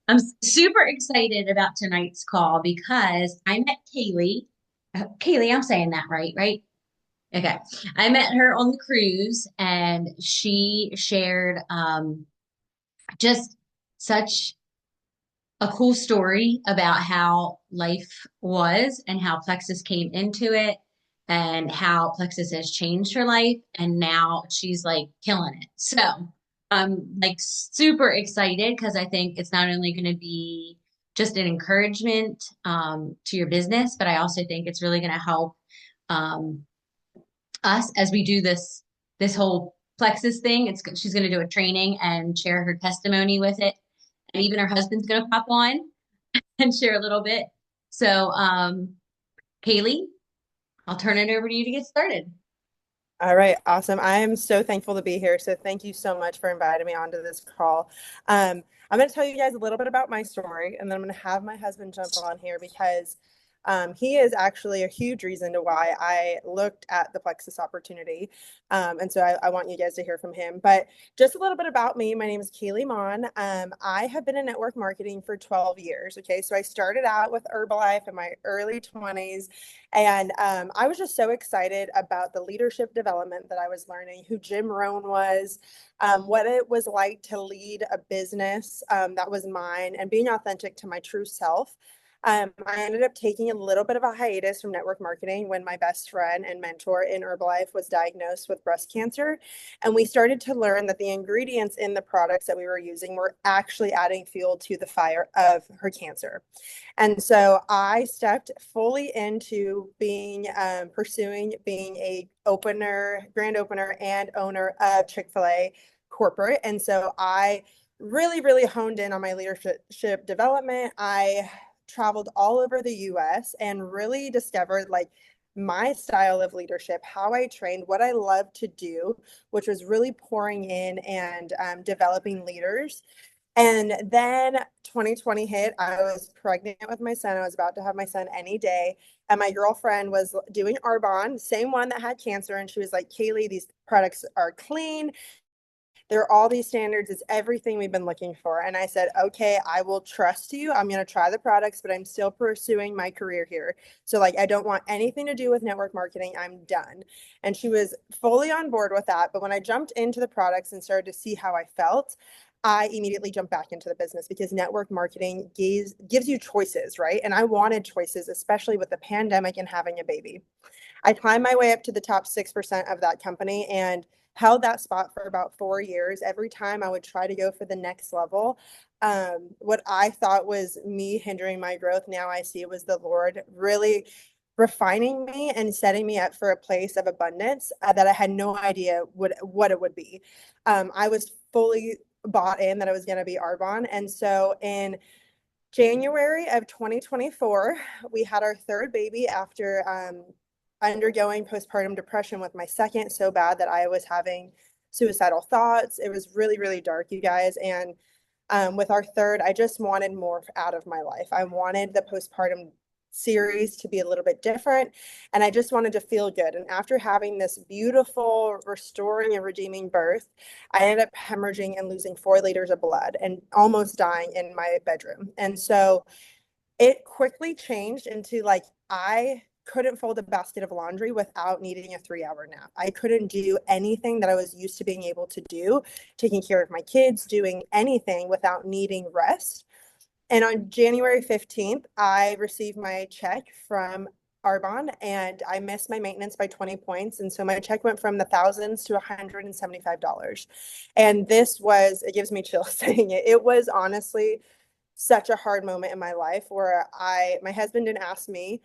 I'm super excited about tonight's call because I met Kayleigh. Kayleigh, I'm saying that right, right? Okay. I met her on the cruise and she shared just such a cool story about how life was and how Plexus came into it and how Plexus has changed her life. And now she's like killing it. So I'm like super excited because I think it's not only going to be just an encouragement to your business, but I also think it's really going to help um, us as we do this whole Plexus thing. She's going to do a training and share her testimony with it, and even her husband's going to pop on and share a little bit. So, Kayleigh, I'll turn it over to you to get started. All right, awesome. I am so thankful to be here. So thank you so much for inviting me onto this call. I'm going to tell you guys a little bit about my story, and then I'm going to have my husband jump on here because he is actually a huge reason to why I looked at the Plexus opportunity. And so I want you guys to hear from him. But just a little bit about me. My name is Kayleigh Mawn. I have been in network marketing for 12 years. Okay, so I started out with Herbalife in my early 20s. And I was just so excited about the leadership development that I was learning, who Jim Rohn was, what it was like to lead a business that was mine, and being authentic to my true self. I ended up taking a little bit of a hiatus from network marketing when my best friend and mentor in Herbalife was diagnosed with breast cancer. And we started to learn that the ingredients in the products that we were using were actually adding fuel to the fire of her cancer. And so I stepped fully into being pursuing being a opener, grand opener, and owner of Chick-fil-A corporate. And so I really honed in on my leadership development. I traveled all over the US and really discovered like my style of leadership, how I trained, what I love to do, which was really pouring in and developing leaders. And then 2020 hit. I was pregnant with my son. I was about to have my son any day. And my girlfriend was doing Arbonne, same one that had cancer. And she was like, Kayleigh, these products are clean. There are all these standards. It's everything we've been looking for. And I said, okay, I will trust you. I'm going to try the products, but I'm still pursuing my career here. So, like, I don't want anything to do with network marketing. I'm done. And she was fully on board with that. But when I jumped into the products and started to see how I felt, I immediately jumped back into the business because network marketing gives you choices, right? And I wanted choices, especially with the pandemic and having a baby. I climbed my way up to the top 6% of that company and held that spot for about 4 years. Every time I would try to go for the next level, what I thought was me hindering my growth, now I see it was the Lord really refining me and setting me up for a place of abundance that I had no idea what it would be. I was fully bought in that it was going to be Arbonne. And so in January of 2024, we had our third baby after undergoing postpartum depression with my second so bad that I was having suicidal thoughts. It was really dark, you guys. And with our third, I just wanted more out of my life. I wanted the postpartum series to be a little bit different, and I just wanted to feel good. And after having this beautiful restoring and redeeming birth, I ended up hemorrhaging and losing 4 liters of blood and almost dying in my bedroom. And so it quickly changed into like I couldn't fold a basket of laundry without needing a 3 hour nap. I couldn't do anything that I was used to being able to do, taking care of my kids, doing anything without needing rest. And on January 15th, I received my check from Arbonne, and I missed my maintenance by 20 points. And so my check went from the thousands to $175. And this was, it gives me chills saying it. It was honestly such a hard moment in my life where my husband didn't ask me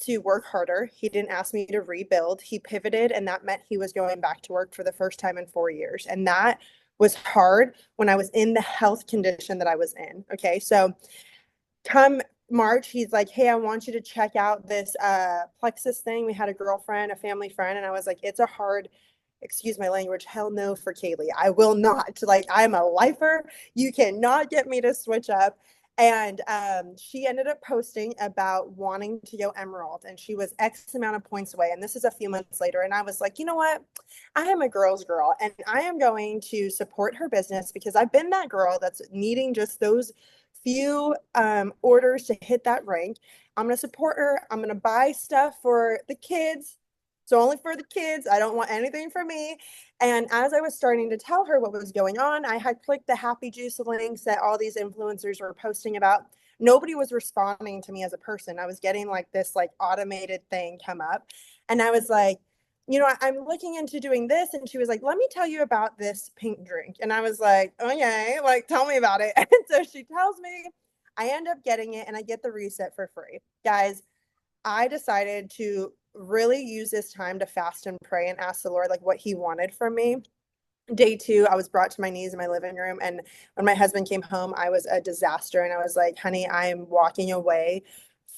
to work harder. He didn't ask me to rebuild. He pivoted, and that meant he was going back to work for the first time in 4 years. And that was hard when I was in the health condition that I was in. Okay. So come March, he's like, hey, I want you to check out this Plexus thing. We had a girlfriend, a family friend, and I was like, it's a hard, excuse my language, hell no for Kayleigh. I will not. Like, I'm a lifer. You cannot get me to switch up. And she ended up posting about wanting to go Emerald, and she was X amount of points away. And this is a few months later. And I was like, you know what? I am a girl's girl, and I am going to support her business because I've been that girl that's needing just those few orders to hit that rank. I'm going to support her. I'm going to buy stuff for the kids. So only for the kids. I don't want anything for me. And as I was starting to tell her what was going on, I had clicked the Happy Juice links that all these influencers were posting about. Nobody was responding to me as a person. I was getting like this like automated thing come up. And I was like, you know, I'm looking into doing this. And she was like, let me tell you about this pink drink. And I was like, okay, like tell me about it. And so she tells me, I end up getting it and I get the reset for free. Guys, I decided to really use this time to fast and pray and ask the Lord like what he wanted from me. Day two, I was brought to my knees in my living room. And when my husband came home, I was a disaster. And I was like, honey, I am walking away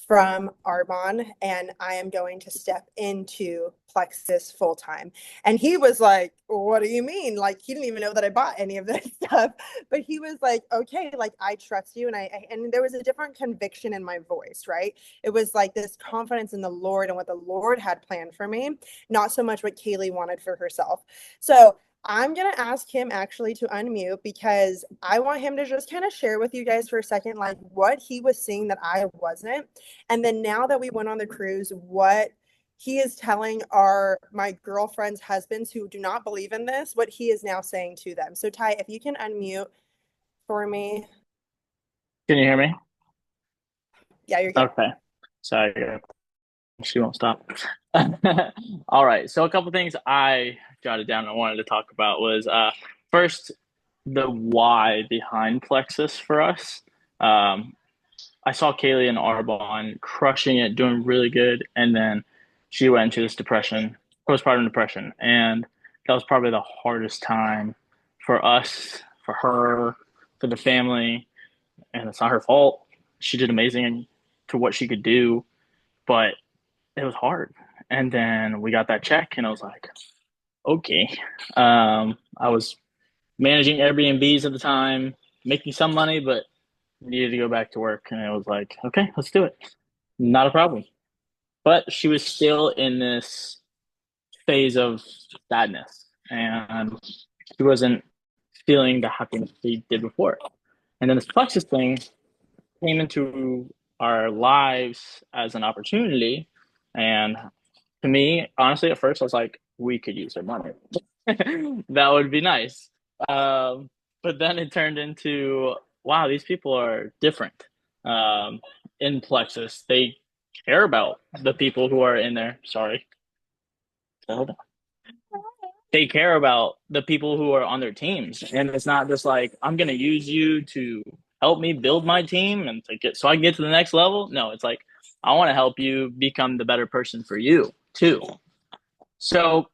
from Arbonne and I am going to step into Plexus full time. And he was like, what do you mean? Like, he didn't even know that I bought any of this stuff. But he was like, okay, like, I trust you. And there was a different conviction in my voice, right? It was like this confidence in the Lord and what the Lord had planned for me, not so much what Kayleigh wanted for herself. So I'm going to ask him actually to unmute because I want him to just kind of share with you guys for a second, like what he was seeing that I wasn't. And then now that we went on the cruise, what he is telling my girlfriend's husbands who do not believe in this, what he is now saying to them. So Ty, if you can unmute for me. Can you hear me? Yeah, you're good. Okay. Sorry, she won't stop. All right. So a couple things I jotted down and I wanted to talk about was first the why behind Plexus for us. Um, I saw Kayleigh and Arbonne crushing it, doing really good, and then she went into this depression, postpartum depression, and that was probably the hardest time for us, for her, for the family, and it's not her fault. She did amazing to what she could do, but it was hard. And then we got that check, and I was like, okay. I was managing Airbnbs at the time, making some money, but needed to go back to work. And it was like, okay, let's do it. Not a problem. But she was still in this phase of sadness, and she wasn't feeling the happiness she did before. And then this Plexus thing came into our lives as an opportunity. And to me, honestly, at first, I was like, we could use their money. That would be nice. But then it turned into, wow, these people are different. Um, in Plexus, they care about the people who are in there. Sorry. Hold on. They care about the people who are on their teams. And it's not just like, I'm going to use you to help me build my team and to get so I can get to the next level. No, it's like, I want to help you become the better person for you too. So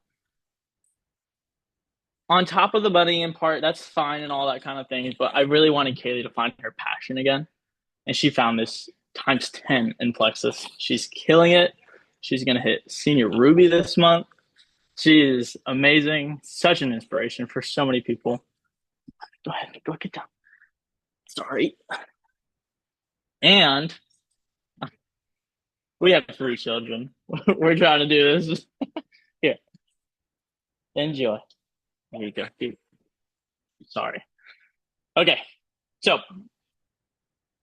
on top of the buddying part, that's fine and all that kind of thing. But I really wanted Kayleigh to find her passion again. And she found this times 10 in Plexus. She's killing it. She's going to hit Senior Ruby this month. She is amazing. Such an inspiration for so many people. Go ahead. Go get down. Sorry. And we have 3 children. We're trying to do this. Here. Enjoy. There you go. Sorry. Okay. So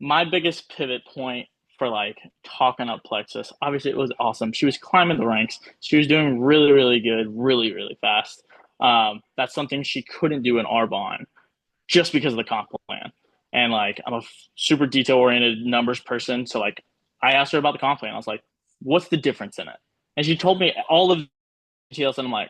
my biggest pivot point for like talking up Plexus, obviously it was awesome. She was climbing the ranks. She was doing really, really good, really, really fast. That's something she couldn't do in Arbonne just because of the comp plan. And like I'm a super detail oriented numbers person, so like I asked her about the comp plan. I was like, "What's the difference in it?" And she told me all of the details, and I'm like,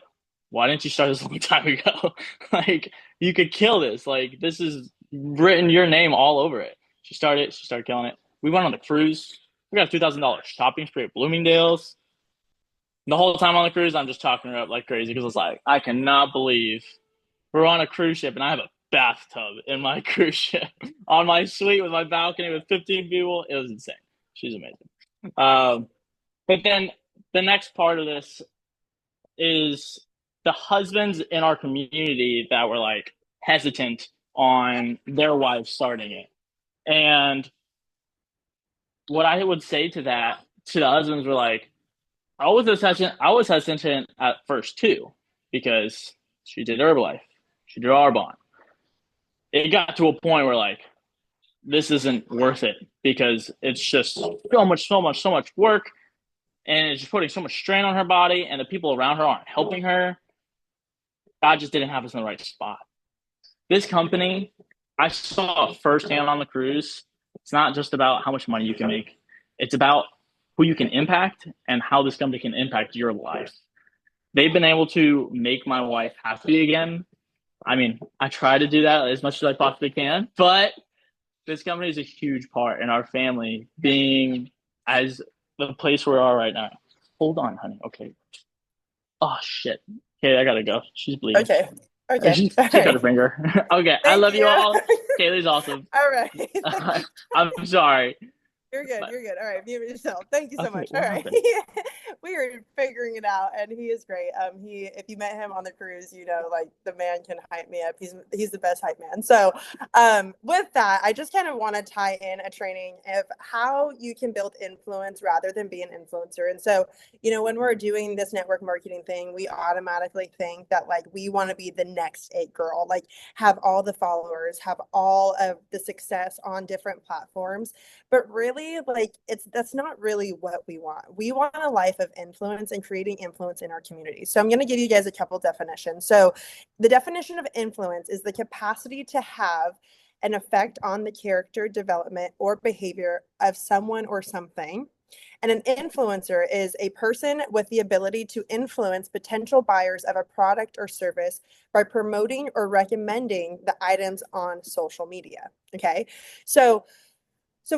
"Why didn't you start this a long time ago? Like you could kill this. Like this is written your name all over it." She started. She started killing it. We went on the cruise. We got $2,000 shopping spree at Bloomingdale's. The whole time on the cruise, I'm just talking her up like crazy because it's like I cannot believe we're on a cruise ship and I have a bathtub in my cruise ship on my suite with my balcony with 15 people. It was insane. She's amazing. But then the next part of this is the husbands in our community that were like hesitant on their wives starting it. And what I would say to that to the husbands were like, I was hesitant at first too, because she did Herbalife, she did Arbonne. It got to a point where like this isn't worth it because it's just so much work, and it's just putting so much strain on her body, and the people around her aren't helping her. God just didn't have us in the right spot. This company, I saw it firsthand on the cruise. It's not just about how much money you can make. It's about who you can impact and how this company can impact your life. They've been able to make my wife happy again. I mean, I try to do that as much as I possibly can, but this company is a huge part in our family being as the place where we are right now. Hold on, honey. Okay. Oh shit. Okay, I gotta go. She's bleeding. Okay. Or Okay. she All cut her right. finger. Okay, I Thank love you you. all. Kayleigh's awesome. All right. Thank you. I'm sorry, You're good. but You're good. All right. Mute yourself. Thank you so okay, much. All what right. happened? We are figuring it out, and he is great. If you met him on the cruise, like the man can hype me up. He's the best hype man. So, with that, I just kind of want to tie in a training of how you can build influence rather than be an influencer. And so, when we're doing this network marketing thing, we automatically think that like we want to be the next it girl, like have all the followers, have all of the success on different platforms. But really, like that's not really what we want. We want a life of influence and creating influence in our community. So I'm going to give you guys a couple definitions. So the definition of influence is the capacity to have an effect on the character development or behavior of someone or something. And an influencer is a person with the ability to influence potential buyers of a product or service by promoting or recommending the items on social media. Okay. So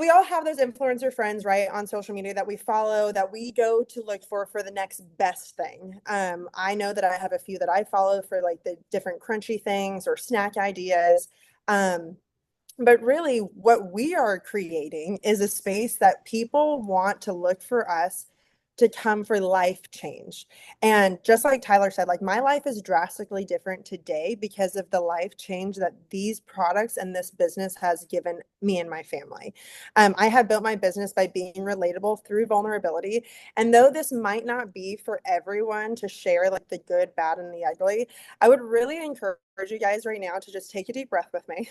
we all have those influencer friends, right, on social media that we follow, that we go to look for the next best thing. I know that I have a few that I follow for like the different crunchy things or snack ideas. Um, but really, what we are creating is a space that people want to look for us to come for life change. And just like Tyler said, like my life is drastically different today because of the life change that these products and this business has given me and my family. I have built my business by being relatable through vulnerability. And though this might not be for everyone to share like the good, bad, and the ugly, I would really encourage you guys right now to just take a deep breath with me.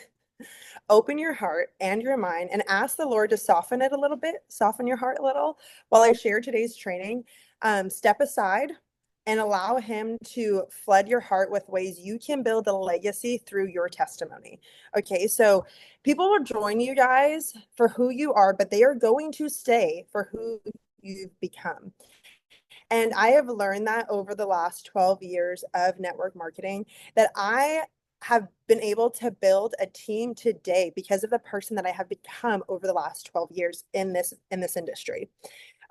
Open your heart and your mind and ask the Lord to soften it a little bit, soften your heart a little while I share today's training. Step aside and allow Him to flood your heart with ways you can build a legacy through your testimony. Okay, so people will join you guys for who you are, but they are going to stay for who you've become. And I have learned that over the last 12 years of network marketing that I have been able to build a team today because of the person that I have become over the last 12 years in this industry.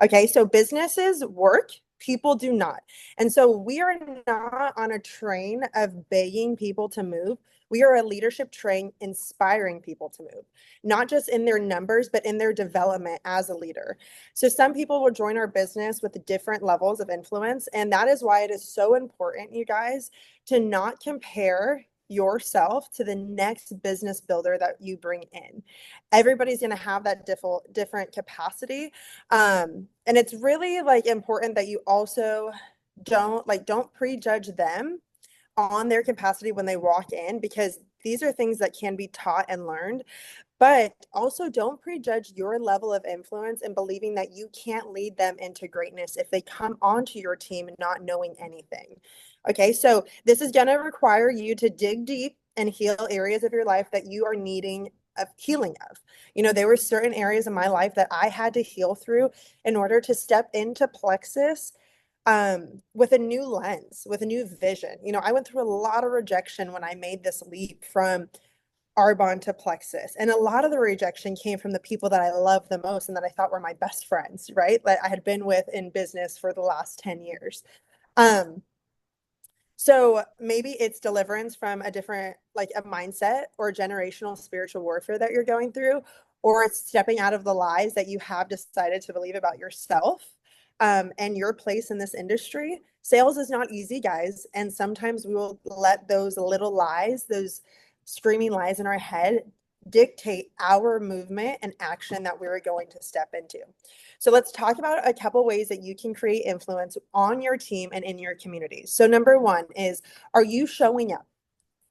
Okay, so businesses work, people do not. And so we are not on a train of begging people to move. We are a leadership train inspiring people to move, not just in their numbers, but in their development as a leader. So some people will join our business with different levels of influence. And that is why it is so important, you guys, to not compare yourself to the next business builder that you bring in. Everybody's going to have that different capacity. And it's really like important that you also don't prejudge them on their capacity when they walk in, because these are things that can be taught and learned. But also don't prejudge your level of influence and believing that you can't lead them into greatness if they come onto your team not knowing anything. Okay, so this is going to require you to dig deep and heal areas of your life that you are needing of healing of. There were certain areas in my life that I had to heal through in order to step into plexus with a new lens, with a new vision. I went through a lot of rejection when I made this leap from Arbonne to plexus. And a lot of the rejection came from the people that I love the most and that I thought were my best friends, right? That I had been with in business for the last 10 years. So maybe it's deliverance from a different, like a mindset or generational spiritual warfare that you're going through, or it's stepping out of the lies that you have decided to believe about yourself and your place in this industry. Sales is not easy, guys. And sometimes we will let those little lies, those screaming lies in our head, dictate our movement and action that we're going to step into. So let's talk about a couple ways that you can create influence on your team and in your communities. So number one is, are you showing up?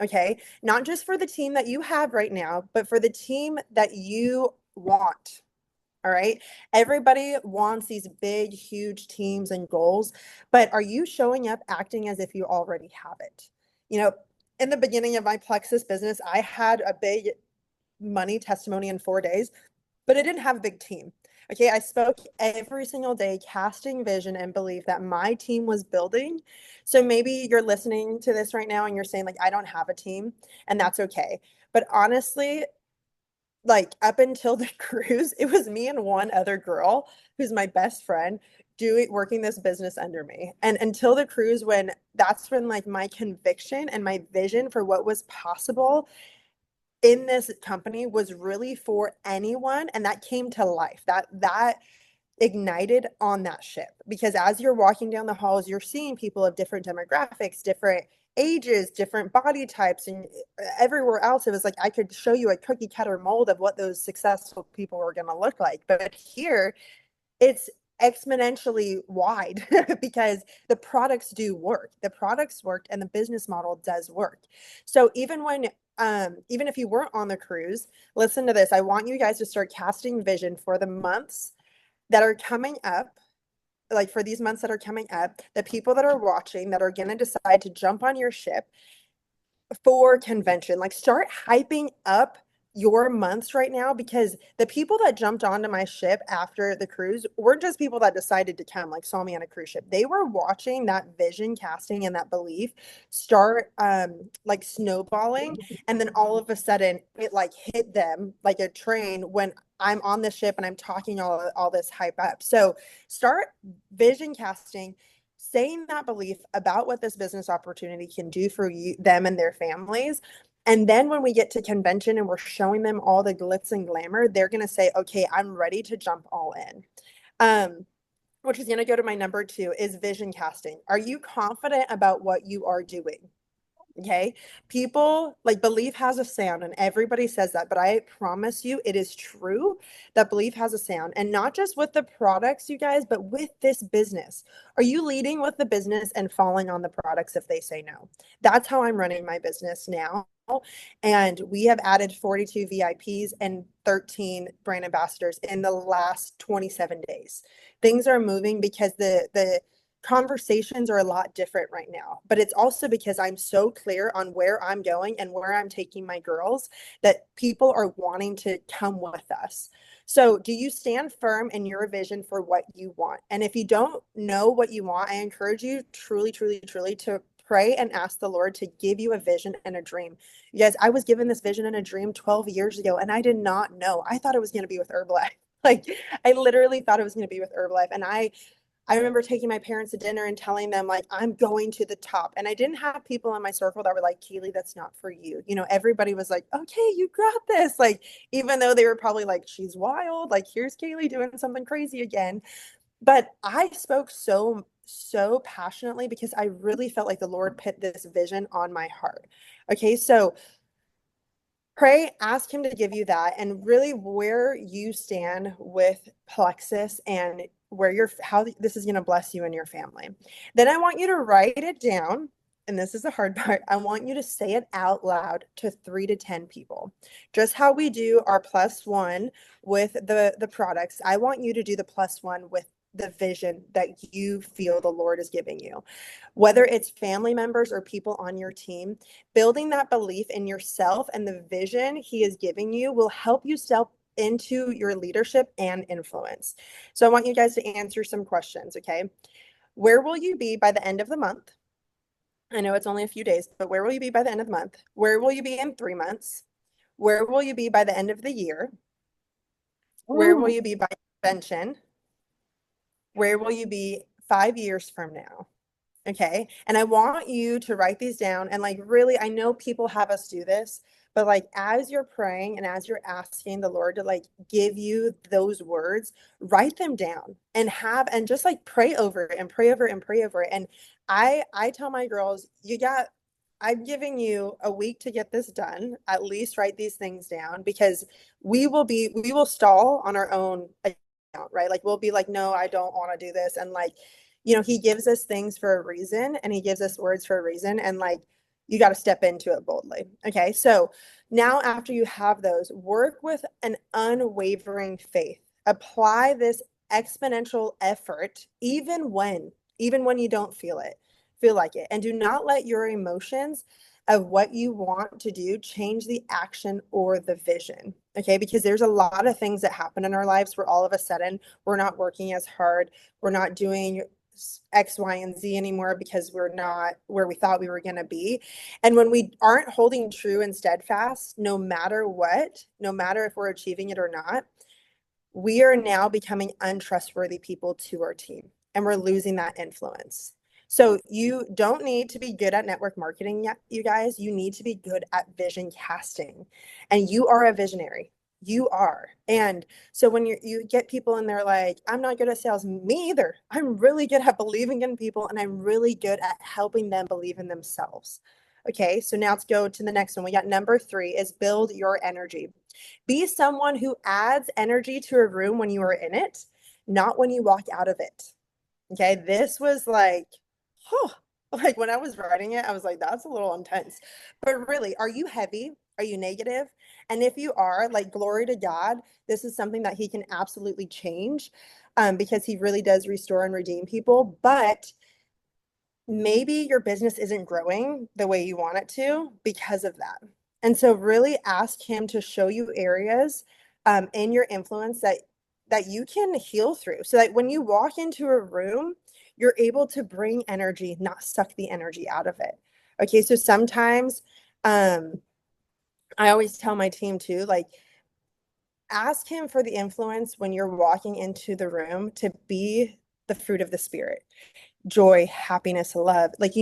Okay, not just for the team that you have right now, but for the team that you want. All right. Everybody wants these big, huge teams and goals, but are you showing up acting as if you already have it? You know, in the beginning of my Plexus business, I had a big money testimony in 4 days, but I didn't have a big team. Okay. I spoke every single day, casting vision and belief that my team was building. So maybe you're listening to this right now and you're saying, like, I don't have a team, and that's okay. But honestly, like up until the cruise, it was me and one other girl who's my best friend working this business under me. And until the cruise, that's when like my conviction and my vision for what was possible in this company was really for anyone, and that came to life. That ignited on that ship, because as you're walking down the halls, you're seeing people of different demographics, different ages, different body types, and everywhere else it was like I could show you a cookie cutter mold of what those successful people were going to look like. But here it's exponentially wide because the products do work. The products worked and the business model does work. So even if you weren't on the cruise, listen to this. I want you guys to start casting vision for the months that are coming up, like for these months that are coming up, the people that are watching that are going to decide to jump on your ship for convention. Like, start hyping up your months right now, because the people that jumped onto my ship after the cruise weren't just people that decided to come, like saw me on a cruise ship. They were watching that vision casting and that belief start like snowballing, and then all of a sudden it like hit them like a train when I'm on the ship and I'm talking all this hype up. So start vision casting, saying that belief about what this business opportunity can do for you, them and their families. And then when we get to convention and we're showing them all the glitz and glamour, they're going to say, okay, I'm ready to jump all in. Which is going to go to my number two, is vision casting. Are you confident about what you are doing? Okay. People like, belief has a sound, and everybody says that, but I promise you it is true that belief has a sound, and not just with the products, you guys, but with this business. Are you leading with the business and falling on the products if they say no? That's how I'm running my business now. And we have added 42 VIPs and 13 brand ambassadors in the last 27 days. Things are moving because the conversations are a lot different right now, but it's also because I'm so clear on where I'm going and where I'm taking my girls that people are wanting to come with us. So do you stand firm in your vision for what you want? And if you don't know what you want, I encourage you truly, truly, truly to pray and ask the Lord to give you a vision and a dream. You guys, I was given this vision and a dream 12 years ago, and I did not know. I thought it was going to be with Herbalife. Like, I literally thought it was going to be with Herbalife. And I remember taking my parents to dinner and telling them, like, I'm going to the top. And I didn't have people in my circle that were like, Kayleigh, that's not for you. You know, everybody was like, okay, you got this. Like, even though they were probably like, she's wild. Like, here's Kayleigh doing something crazy again. But I spoke so passionately because I really felt like the Lord put this vision on my heart. Okay, so pray, ask him to give you that, and really where you stand with Plexus and how this is going to bless you and your family. Then I want you to write it down, and this is the hard part. I want you to say it out loud to 3 to 10 people. Just how we do our +1 with the products, I want you to do the +1 with the vision that you feel the Lord is giving you. Whether it's family members or people on your team, building that belief in yourself and the vision he is giving you will help you step into your leadership and influence. So I want you guys to answer some questions, okay? Where will you be by the end of the month? I know it's only a few days, but where will you be by the end of the month? Where will you be in 3 months? Where will you be by the end of the year? Where will you be by convention? Where will you be 5 years from now? Okay. And I want you to write these down. And like, really, I know people have us do this, but like, as you're praying and as you're asking the Lord to like give you those words, write them down and just like pray over it and pray over it and pray over it. And I tell my girls, you got I'm giving you a week to get this done. At least write these things down because we will stall on our own account, right? Like we'll be like, no, I don't want to do this. And like, he gives us things for a reason and he gives us words for a reason. And like, you got to step into it boldly. Okay. So now after you have those, work with an unwavering faith. Apply this exponential effort, even when you don't feel like it. And do not let your emotions of what you want to do change the action or the vision. Okay. Because there's a lot of things that happen in our lives where all of a sudden we're not working as hard. We're not doing X, Y, and Z anymore because we're not where we thought we were going to be. And when we aren't holding true and steadfast, no matter what, no matter if we're achieving it or not, we are now becoming untrustworthy people to our team and we're losing that influence. So you don't need to be good at network marketing yet, you guys. You need to be good at vision casting. And you are a visionary. You are. And so when you get people and they're like, I'm not good at sales, me either. I'm really good at believing in people and I'm really good at helping them believe in themselves. Okay, so now let's go to the next one. We got number 3 is build your energy. Be someone who adds energy to a room when you are in it, not when you walk out of it. Okay, this was like, oh, like when I was writing it, I was like, that's a little intense. But really, are you heavy? Are you negative? And if you are, like, glory to God, this is something that He can absolutely change because He really does restore and redeem people. But maybe your business isn't growing the way you want it to because of that. And so really ask him to show you areas in your influence that you can heal through. So that when you walk into a room, you're able to bring energy, not suck the energy out of it. Okay, so sometimes I always tell my team too, like, ask him for the influence when you're walking into the room to be the fruit of the spirit, joy, happiness, love. Like,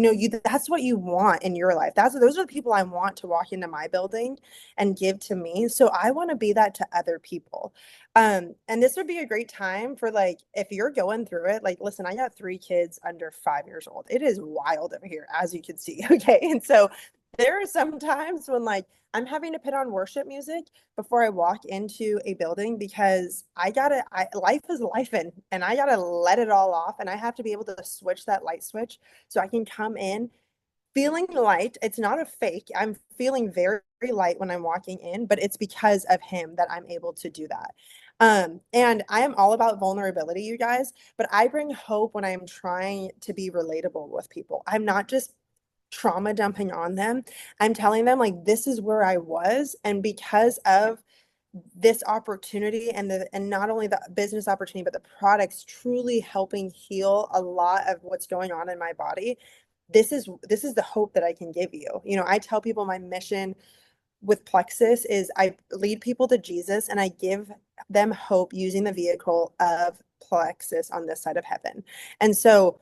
that's what you want in your life. Those are the people I want to walk into my building and give to me. So I want to be that to other people. And this would be a great time for, like, if you're going through it, like, listen, I got 3 kids under 5 years old. It is wild over here, as you can see. Okay. And so there are some times when, like, I'm having to put on worship music before I walk into a building because life is life and I gotta let it all off and I have to be able to switch that light switch so I can come in feeling light. It's not a fake. I'm feeling very, very light when I'm walking in, but it's because of him that I'm able to do that. And I am all about vulnerability, you guys, but I bring hope when I'm trying to be relatable with people. I'm not just trauma dumping on them. I'm telling them, like, this is where I was, and because of this opportunity and not only the business opportunity but the products truly helping heal a lot of what's going on in my body, this is the hope that I can give you. I tell people my mission with Plexus is I lead people to Jesus and I give them hope using the vehicle of Plexus on this side of heaven. And so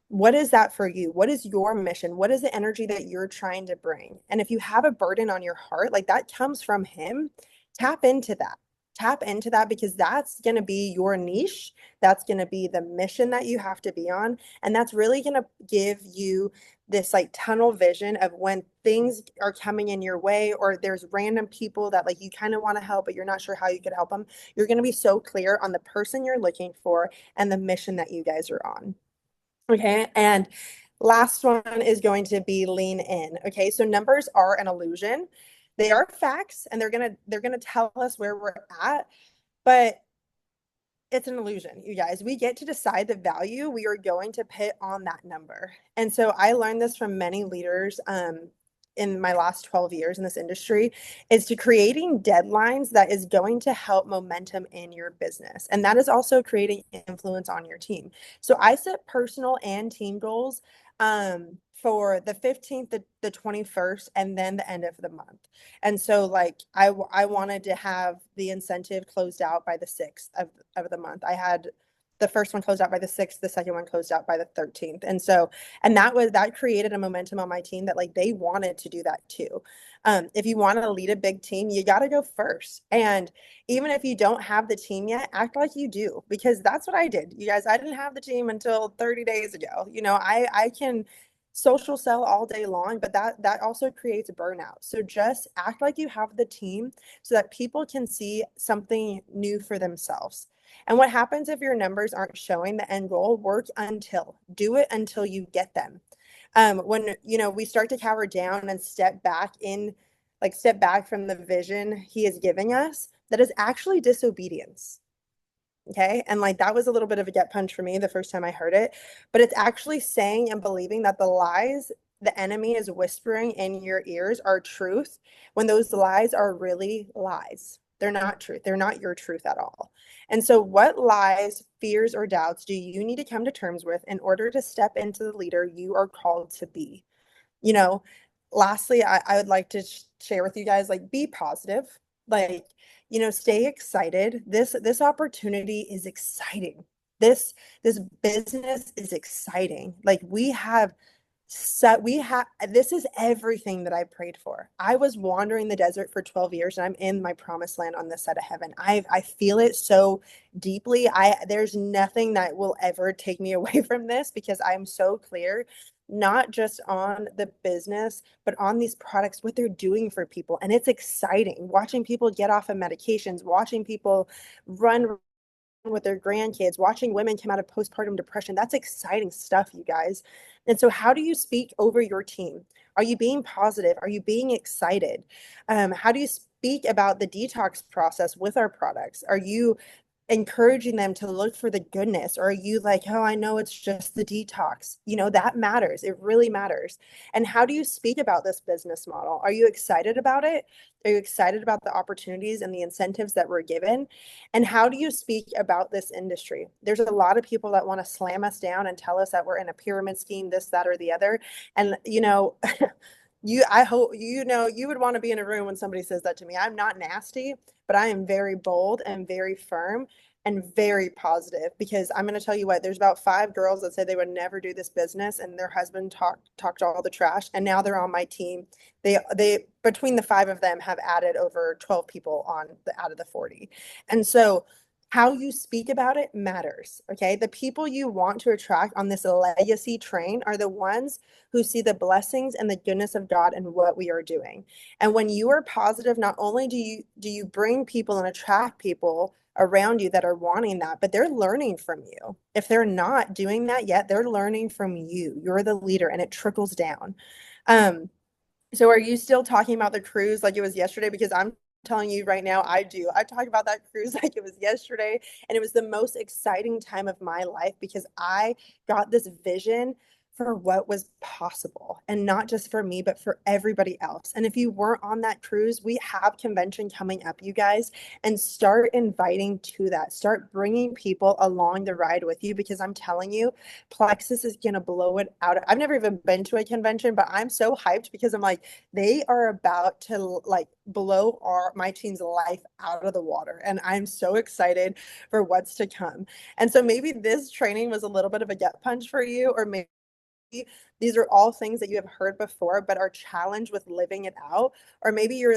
what is that for you? What is your mission? What is the energy that you're trying to bring? And if you have a burden on your heart, like, that comes from him, tap into that. Tap into that because that's going to be your niche. That's going to be the mission that you have to be on. And that's really going to give you this, like, tunnel vision of when things are coming in your way or there's random people that, like, you kind of want to help, but you're not sure how you could help them. You're going to be so clear on the person you're looking for and the mission that you guys are on. Okay. And last one is going to be lean in. Okay. So numbers are an illusion. They are facts and they're gonna tell us where we're at, but it's an illusion, you guys. We get to decide the value we are going to put on that number. And so I learned this from many leaders in my last 12 years in this industry, is to creating deadlines that is going to help momentum in your business. And that is also creating influence on your team. So I set personal and team goals for the 15th, the 21st, and then the end of the month. And so, like, I wanted to have the incentive closed out by the 6th of the month. I had the first one closed out by the 6th, the second one closed out by the 13th. And so, and that created a momentum on my team that, like, they wanted to do that too. If you want to lead a big team, you got to go first. And even if you don't have the team yet, act like you do, because that's what I did. You guys, I didn't have the team until 30 days ago. I can social sell all day long, but that also creates burnout. So just act like you have the team so that people can see something new for themselves. And what happens if your numbers aren't showing the end goal? Work until, do it until you get them. When we start to cower down and step back from the vision he is giving us, that is actually disobedience. Okay. And like that was a little bit of a gut punch for me the first time I heard it. But it's actually saying and believing that the lies the enemy is whispering in your ears are truth when those lies are really lies. They're not truth. They're not your truth at all. And so, what lies, fears, or doubts do you need to come to terms with in order to step into the leader you are called to be? you know Lastly, I would like to share with you guys, like, be positive, like, stay excited. This opportunity is exciting. This business is exciting. Like, we have this is everything that I prayed for. I was wandering the desert for 12 years and I'm in my promised land on this side of heaven. I feel it so deeply. There's nothing that will ever take me away from this, because I'm so clear, not just on the business, but on these products, what they're doing for people. And it's exciting watching people get off of medications, watching people run with their grandkids, watching women come out of postpartum depression. That's exciting stuff, you guys. And so, how do you speak over your team? Are you being positive? Are you being excited? How do you speak about the detox process with our products? Are you encouraging them to look for the goodness? Or are you like, oh, I know it's just the detox? That matters. It really matters. And how do you speak about this business model? Are you excited about it? Are you excited about the opportunities and the incentives that we're given? And how do you speak about this industry? There's a lot of people that want to slam us down and tell us that we're in a pyramid scheme, this, that, or the other. And I hope you would want to be in a room when somebody says that to me. I'm not nasty, but I am very bold and very firm and very positive, because I'm going to tell you what, there's about 5 girls that said they would never do this business, and their husband talked all the trash, and now they're on my team. They between the 5 of them have added over 12 people on the out of the 40. And so, how you speak about it matters. Okay. The people you want to attract on this legacy train are the ones who see the blessings and the goodness of God in what we are doing. And when you are positive, not only do you bring people and attract people around you that are wanting that, but they're learning from you. If they're not doing that yet, they're learning from you. You're the leader, and it trickles down. So are you still talking about the cruise like it was yesterday? Because I'm telling you right now, I do. I talk about that cruise like it was yesterday. And it was the most exciting time of my life, because I got this vision for what was possible, and not just for me, but for everybody else. And if you weren't on that cruise, we have convention coming up, you guys, and start inviting to that. Start bringing people along the ride with you, because I'm telling you, Plexus is going to blow it out. I've never even been to a convention, but I'm so hyped, because I'm like, they are about to like blow my team's life out of the water. And I'm so excited for what's to come. And so maybe this training was a little bit of a gut punch for you, or maybe these are all things that you have heard before but are challenged with living it out, or maybe you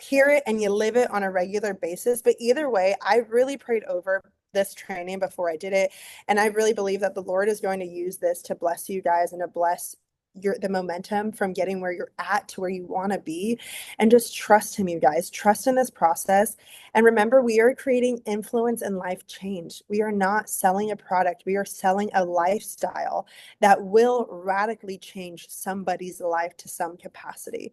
hear it and you live it on a regular basis. But either way, I really prayed over this training before I did it, and I really believe that the Lord is going to use this to bless you guys and to bless the momentum from getting where you're at to where you want to be. And just trust him, you guys. Trust in this process. And remember, we are creating influence and life change. We are not selling a product, we are selling a lifestyle that will radically change somebody's life to some capacity.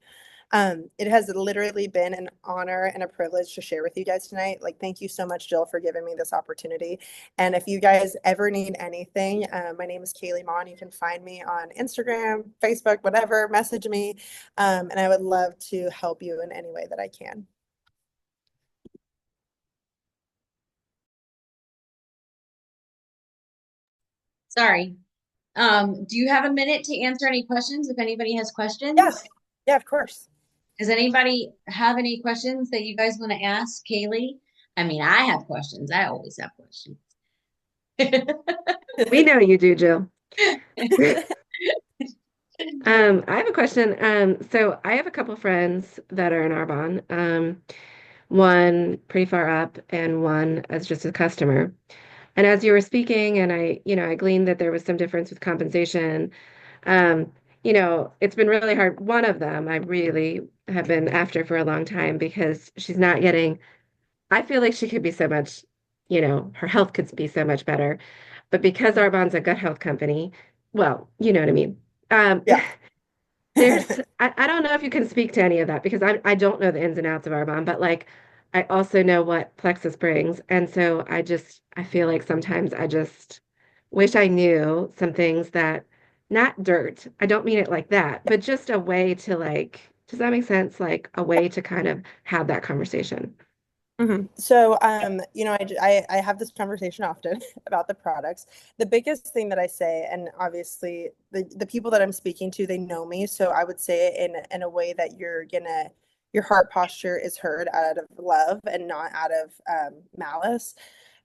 It has literally been an honor and a privilege to share with you guys tonight. Like, thank you so much, Jill, for giving me this opportunity. And if you guys ever need anything, my name is Kayleigh Mawn. You can find me on Instagram, Facebook, whatever, message me. And I would love to help you in any way that I can. Sorry. Do you have a minute to answer any questions if anybody has Yeah, questions? yeah, of course. Does anybody have any questions that you guys want to ask Kayleigh? I mean, I have questions. I always have questions. We know you do, Jill. I have a question. So I have a couple friends that are in Arbonne. One pretty far up and one as just a customer. And as you were speaking, and I gleaned that there was some difference with compensation. Um, it's been really hard. One of them I really have been after for a long time because she's not getting, I feel like she could be so much, her health could be so much better. But because Arbonne's a gut health company, well, you know what I mean. Um, Yeah. I don't know if you can speak to any of that because I don't know the ins and outs of Arbonne, but like I also know what Plexus brings. And so I feel like sometimes I just wish I knew some things that, not dirt, I don't mean it like that, but just a way to like, does that make sense? Like a way to kind of have that conversation. So, I have this conversation often about the products. The biggest thing that I say, and obviously the people that I'm speaking to, they know me, so I would say it in a way that your heart posture is heard out of love and not out of malice.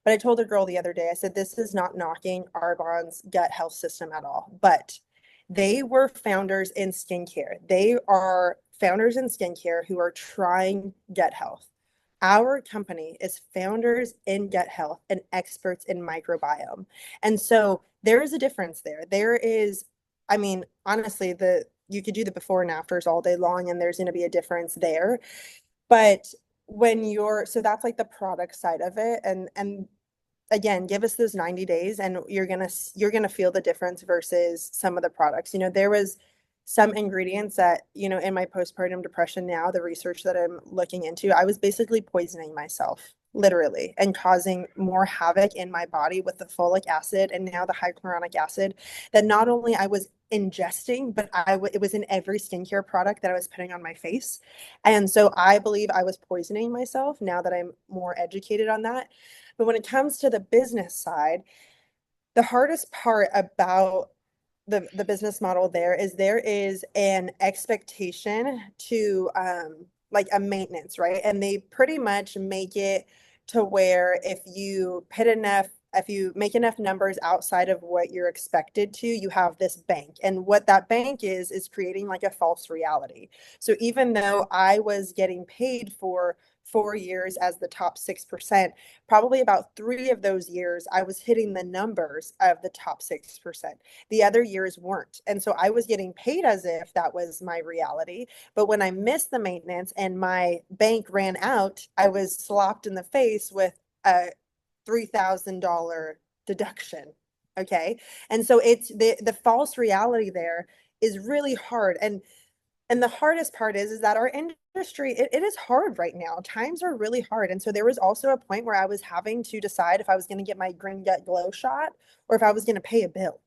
But I told a girl the other day, I said, this is not knocking Arbonne's gut health system at all, but they were founders in skincare. They are founders in skincare who are trying gut health. Our company is founders in gut health and experts in microbiome. And so there is a difference there. There is, I mean, honestly, you could do the before and afters all day long, and there's going to be a difference there. But so that's like the product side of it. And again, give us those 90 days and you're gonna feel the difference versus some of the products. There was some ingredients that, in my postpartum depression now, the research that I'm looking into, I was basically poisoning myself, literally, and causing more havoc in my body with the folic acid and now the hyaluronic acid that not only I was ingesting, but it was in every skincare product that I was putting on my face. And so I believe I was poisoning myself now that I'm more educated on that. But when it comes to the business side, the hardest part about the business model there is an expectation to like a maintenance, right? And they pretty much make it to where if you make enough numbers outside of what you're expected to, you have this bank. And what that bank is creating like a false reality. So even though I was getting paid for 4 years as the top 6%, probably about 3 of those years, I was hitting the numbers of the top 6%. The other years weren't. And so I was getting paid as if that was my reality. But when I missed the maintenance and my bank ran out, I was slapped in the face with a $3,000 deduction. Okay. And so it's the false reality there is really hard. And the hardest part is that our industry, it is hard right now. Times are really hard. And so there was also a point where I was having to decide if I was going to get my Green Gut Glow shot or if I was going to pay a bill.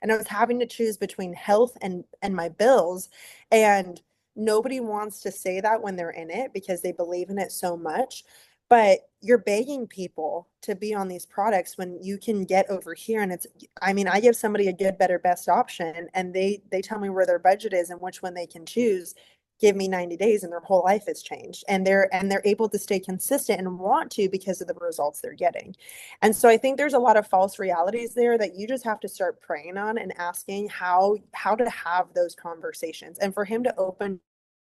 And I was having to choose between health and my bills. And nobody wants to say that when they're in it because they believe in it so much. But you're begging people to be on these products when you can get over here. And I give somebody a good, better, best option and they tell me where their budget is and which one they can choose. Give me 90 days and their whole life has changed. And they're able to stay consistent and want to because of the results they're getting. And so I think there's a lot of false realities there that you just have to start praying on and asking how to have those conversations. And for him to open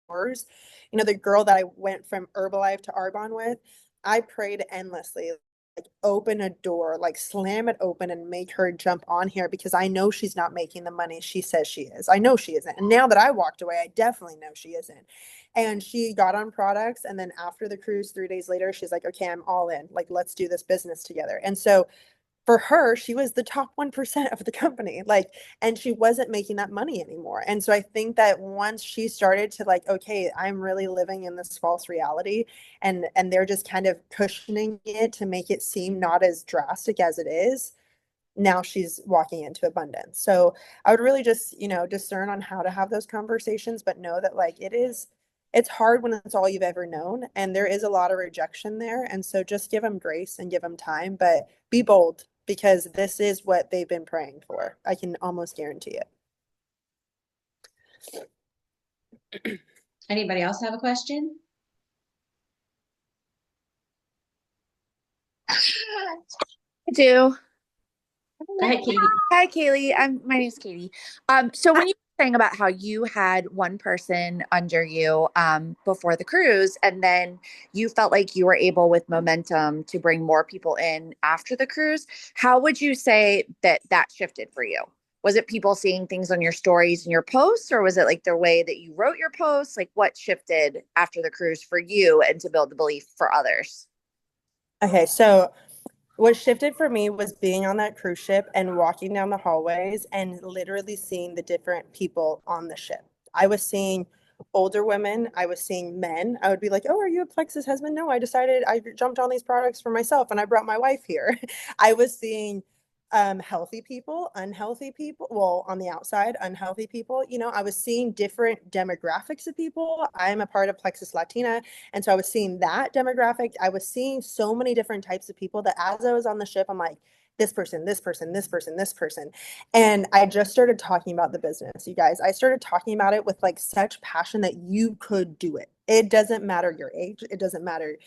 doors, the girl that I went from Herbalife to Arbonne with, I prayed endlessly, like open a door, like slam it open and make her jump on here because I know she's not making the money she says she is. I know she isn't. And now that I walked away, I definitely know she isn't. And she got on products. And then after the cruise, 3 days later, she's like, okay, I'm all in. Like, let's do this business together. And so for her, she was the top 1% of the company, like, and she wasn't making that money anymore. And so I think that once she started to like, okay, I'm really living in this false reality, and they're just kind of cushioning it to make it seem not as drastic as it is, now she's walking into abundance. So I would really just, discern on how to have those conversations, but know that like it's hard when it's all you've ever known and there is a lot of rejection there. And so just give them grace and give them time, but be bold because this is what they've been praying for. I can almost guarantee it. Anybody else have a question? I do. Go ahead, Katie. Hi, Kayleigh. My name's Katie. So when you were saying about how you had one person under you before the cruise, and then you felt like you were able with momentum to bring more people in after the cruise, how would you say that shifted for you? Was it people seeing things on your stories and your posts, or was it like the way that you wrote your posts? Like what shifted after the cruise for you and to build the belief for others? Okay, so what shifted for me was being on that cruise ship and walking down the hallways and literally seeing the different people on the ship. I was seeing older women, I was seeing men. I would be like, "Oh, are you a Plexus husband?" No, I jumped on these products for myself and I brought my wife here. I was seeing healthy people, unhealthy people, well, on the outside, unhealthy people. I was seeing different demographics of people. I'm a part of Plexus Latina, and so I was seeing that demographic. I was seeing so many different types of people that as I was on the ship, I'm like, this person, this person, this person, this person. And I just started talking about the business, you guys. I started talking about it with like such passion that you could do it. It doesn't matter your age, it doesn't matter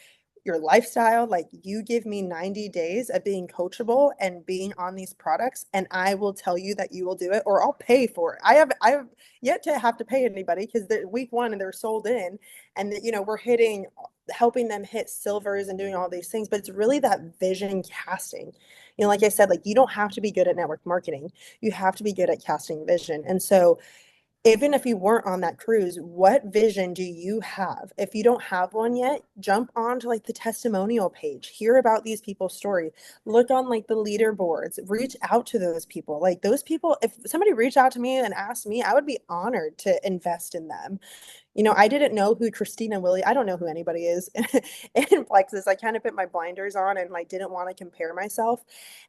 your lifestyle. Like, you give me 90 days of being coachable and being on these products, and I will tell you that you will do it, or I'll pay for it. I have yet to have to pay anybody because they're week one and they're sold in, and we're helping them hit silvers and doing all these things. But it's really that vision casting. Like I said, like, you don't have to be good at network marketing. You have to be good at casting vision. And so even if you weren't on that cruise, what vision do you have? If you don't have one yet, jump onto like the testimonial page, hear about these people's story, look on like the leaderboards, reach out to those people. Like, those people, if somebody reached out to me and asked me, I would be honored to invest in them. I didn't know who Christina Willie. I don't know who anybody is in Plexus. I kind of put my blinders on and like didn't want to compare myself.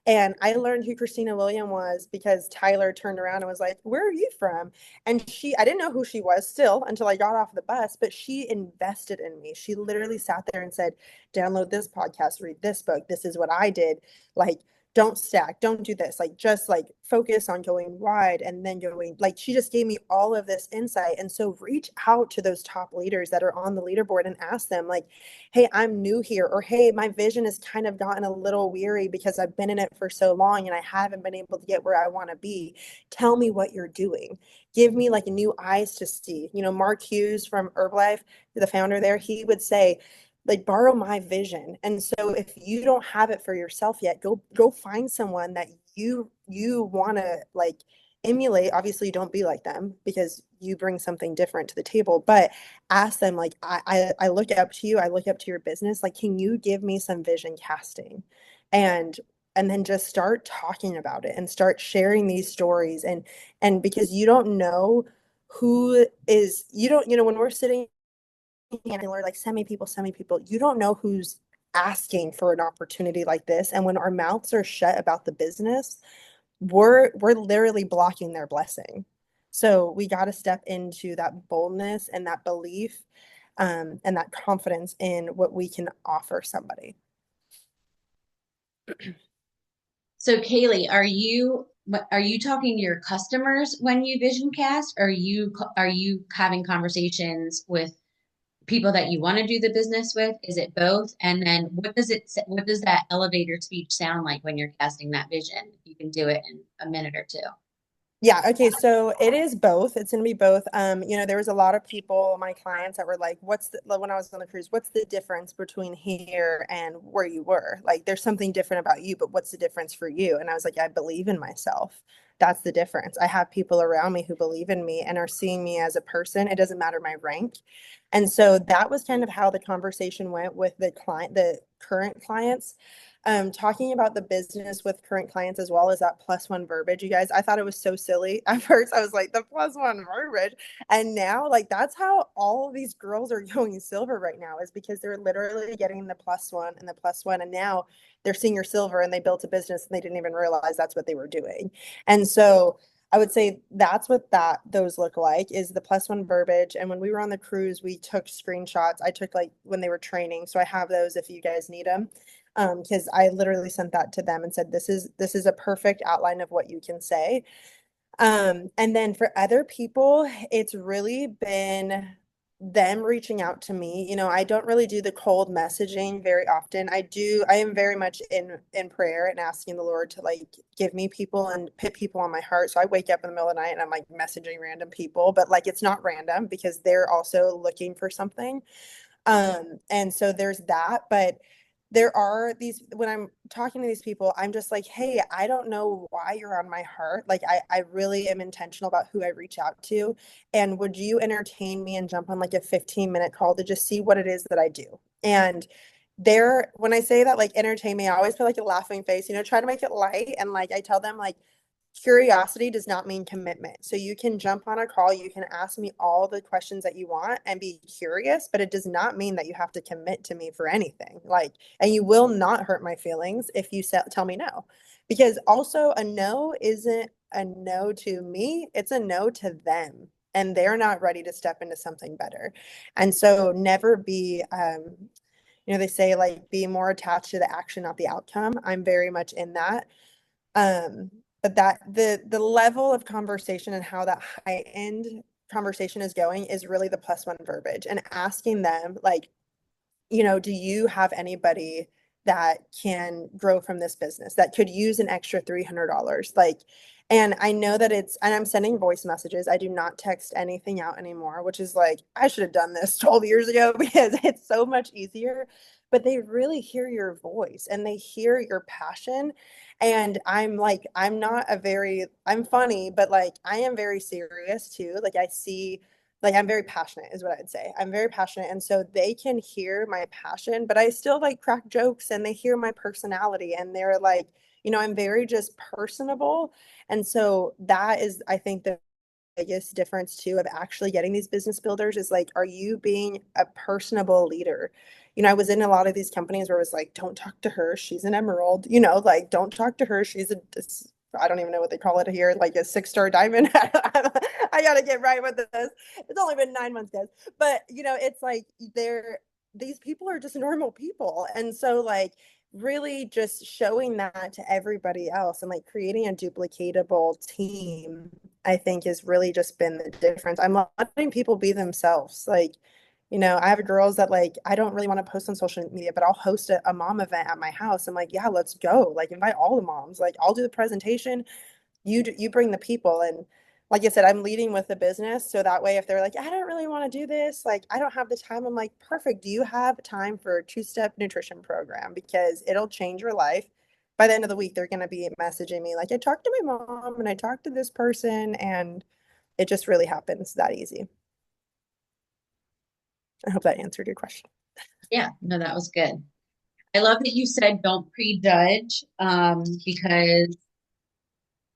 And I learned who Christina William was because Tyler turned around and was like, "Where are you from?" And I didn't know who she was still until I got off the bus, but she invested in me. She literally sat there and said, "Download this podcast, read this book. This is what I did. Like, don't stack, don't do this, like, just like focus on going wide and then going," like, she just gave me all of this insight. And so reach out to those top leaders that are on the leaderboard and ask them, like, "Hey, I'm new here," or, "Hey, my vision has kind of gotten a little weary because I've been in it for so long and I haven't been able to get where I want to be. Tell me what you're doing. Give me like new eyes to see." Mark Hughes from Herbalife, the founder there, he would say, like, "Borrow my vision." And so if you don't have it for yourself yet, go find someone that you want to like emulate. Obviously, don't be like them because you bring something different to the table, but ask them, like, I look up to you, I look up to your business, like, can you give me some vision casting? And then just start talking about it and start sharing these stories. And because you don't know who is, you don't, when we're sitting and we're like, send me people, you don't know who's asking for an opportunity like this. And when our mouths are shut about the business, we're literally blocking their blessing. So we got to step into that boldness and that belief, and that confidence in what we can offer somebody. So Kayleigh, are you talking to your customers when you vision cast? Or are you having conversations with people that you want to do the business with? Is it both? And then what does that elevator speech sound like when you're casting that vision? If you can do it in a minute or two. Yeah, okay, so it is both. It's going to be both. There was a lot of people, my clients, that were like, when I was on the cruise, what's the difference between here and where you were? Like, there's something different about you, but what's the difference for you? And I was like, I believe in myself. That's the difference. I have people around me who believe in me and are seeing me as a person. It doesn't matter my rank. And so that was kind of how the conversation went with the current clients. Talking about the business with current clients as well as that +1 verbiage, you guys, I thought it was so silly. At first, I was like, the +1 verbiage. And now, like, that's how all of these girls are going silver right now, is because they're literally getting the +1 and the +1. And now they're senior silver and they built a business and they didn't even realize that's what they were doing. And so I would say that's what those look like, is the +1 verbiage. And when we were on the cruise, we took screenshots. I took, like, when they were training. So I have those if you guys need them. Because I literally sent that to them and said, this is a perfect outline of what you can say. And then for other people, it's really been them reaching out to me. I don't really do the cold messaging very often. I am very much in prayer and asking the Lord to, like, give me people and put people on my heart. So I wake up in the middle of the night and I'm like messaging random people, but like, it's not random because they're also looking for something. And so there's that. But there are these, when I'm talking to these people, I'm just like, hey, I don't know why you're on my heart. Like, I really am intentional about who I reach out to. And would you entertain me and jump on like a 15-minute call to just see what it is that I do? And there, when I say that, like, entertain me, I always put like a laughing face, try to make it light. And like, I tell them, like, curiosity does not mean commitment. So you can jump on a call, you can ask me all the questions that you want and be curious, but it does not mean that you have to commit to me for anything. Like, and you will not hurt my feelings if you tell me no. Because also, a no isn't a no to me, it's a no to them. And they're not ready to step into something better. And so never be, they say like be more attached to the action, not the outcome. I'm very much in that. But that the level of conversation and how that high end conversation is going is really the plus one verbiage, and asking them like, do you have anybody that can grow from this business that could use an extra $300? Like, and I know that and I'm sending voice messages. I do not text anything out anymore, which is like, I should have done this 12 years ago because it's so much easier. But they really hear your voice and they hear your passion. And I'm like, I'm funny, but like, I am very serious too. Like, I'm very passionate is what I'd say. I'm very passionate. And so they can hear my passion, but I still like crack jokes, and they hear my personality, and they're like, I'm very just personable. And so that is, I think, the biggest difference too of actually getting these business builders is like, are you being a personable leader? I was in a lot of these companies where it was like, don't talk to her, she's an emerald, like, don't talk to her, she's I don't even know what they call it here, like a 6-star diamond. I gotta get right with this. It's only been 9 months, guys. But it's like these people are just normal people. And so like really just showing that to everybody else and like creating a duplicatable team, I think has really just been the difference. I'm letting people be themselves. Like, I have girls that like, I don't really want to post on social media, but I'll host a mom event at my house. I'm like, yeah, let's go. Like, invite all the moms. Like, I'll do the presentation. You bring the people. And like I said, I'm leading with the business. So that way, if they're like, I don't really want to do this, like, I don't have the time. I'm like, perfect. Do you have time for a 2-step nutrition program? Because it'll change your life. By the end of the week, they're going to be messaging me like, I talked to my mom and I talked to this person, and it just really happens that easy. I hope that answered your question. Yeah, no, that was good. I love that you said don't prejudge, because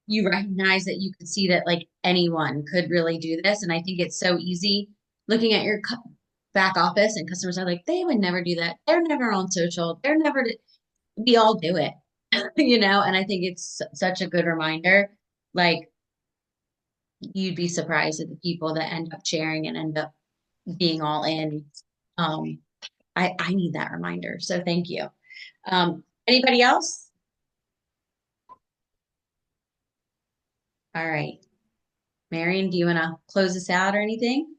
you recognize that you could see that like anyone could really do this. And I think it's so easy looking at your back office, and customers are like, they would never do that. They're never on social. They're never, we all do it, and I think it's such a good reminder. Like, you'd be surprised at the people that end up sharing and end up being all in. Um, I need that reminder. So thank you. Anybody else? All right. Marion, do you want to close us out or anything?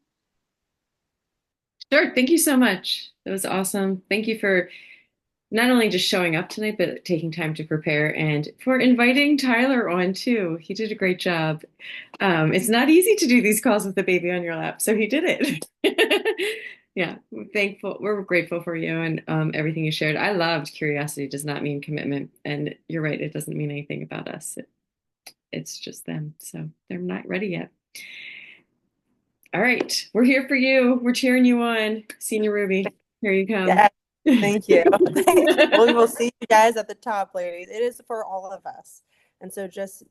Sure. Thank you so much. That was awesome. Thank you for not only just showing up tonight, but taking time to prepare, and for inviting Tyler on too. He did a great job. It's not easy to do these calls with the baby on your lap, so he did it. Yeah, we're thankful. We're grateful for you and everything you shared. I loved curiosity does not mean commitment. And you're right, it doesn't mean anything about us. It's just them. So they're not ready yet. All right. We're here for you. We're cheering you on. Senior Ruby, here you come. Yeah, thank you. Well, we will see you guys at the top, ladies. It is for all of us. And so just,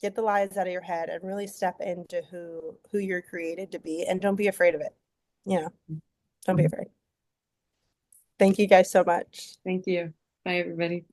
get the lies out of your head and really step into who you're created to be, and don't be afraid of it. Don't be afraid. Thank you guys so much. Thank you. Bye, everybody.